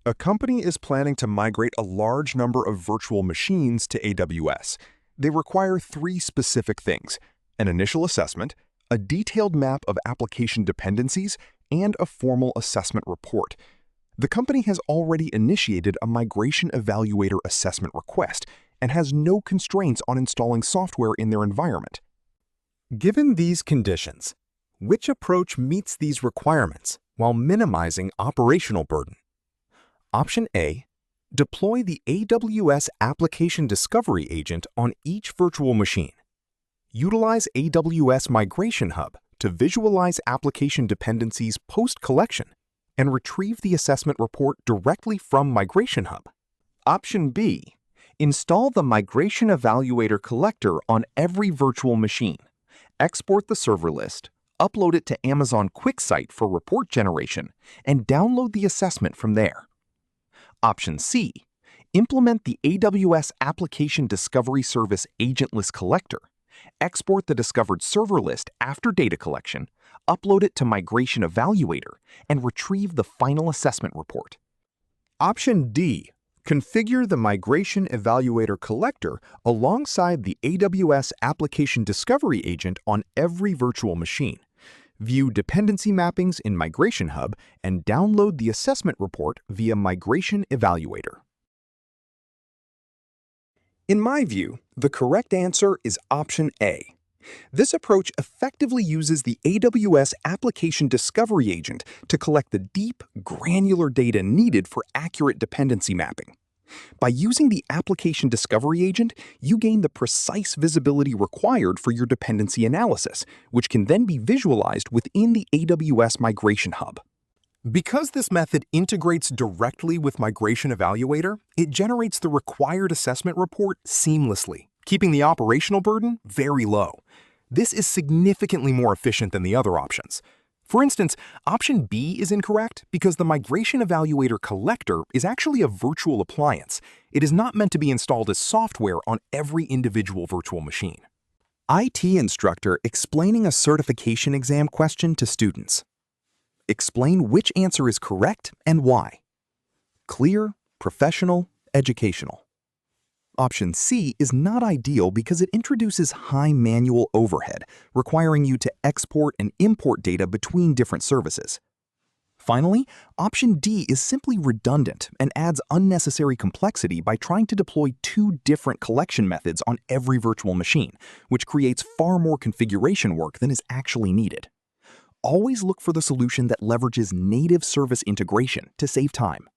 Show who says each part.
Speaker 1: A company is planning to migrate a large number of virtual machines to AWS. They require three specific things: an initial assessment, a detailed map of application dependencies, and a formal assessment report. The company has already initiated a Migration Evaluator assessment request and has no constraints on installing software in their environment.
Speaker 2: Given these conditions, which approach meets these requirements while minimizing operational burden? Option A, deploy the AWS Application Discovery Agent on each virtual machine. Utilize AWS Migration Hub to visualize application dependencies post-collection and retrieve the assessment report directly from Migration Hub. Option B, install the Migration Evaluator collector on every virtual machine. Export the server list, upload it to Amazon QuickSight for report generation, and download the assessment from there. Option C, implement the AWS Application Discovery Service agentless collector. Export the discovered server list after data collection, upload it to Migration Evaluator, and retrieve the final assessment report. Option D, configure the Migration Evaluator collector alongside the AWS Application Discovery Agent on every virtual machine. View dependency mappings in Migration Hub and download the assessment report via Migration Evaluator. In my view, the correct answer is option A. This approach effectively uses the AWS Application Discovery Agent to collect the deep, granular data needed for accurate dependency mapping. By using the Application Discovery Agent, you gain the precise visibility required for your dependency analysis, which can then be visualized within the AWS Migration Hub. Because this method integrates directly with Migration Evaluator, it generates the required assessment report seamlessly, keeping the operational burden very low. This is significantly more efficient than the other options. For instance, option B is incorrect because the Migration Evaluator collector is actually a virtual appliance. It is not meant to be installed as software on every individual virtual machine. IT instructor explaining a certification exam question to students. Explain which answer is correct and why. Clear, professional, educational. Option C is not ideal because it introduces high manual overhead, requiring you to export and import data between different services. Finally, option D is simply redundant and adds unnecessary complexity by trying to deploy two different collection methods on every virtual machine, which creates far more configuration work than is actually needed. Always look for the solution that leverages native service integration to save time.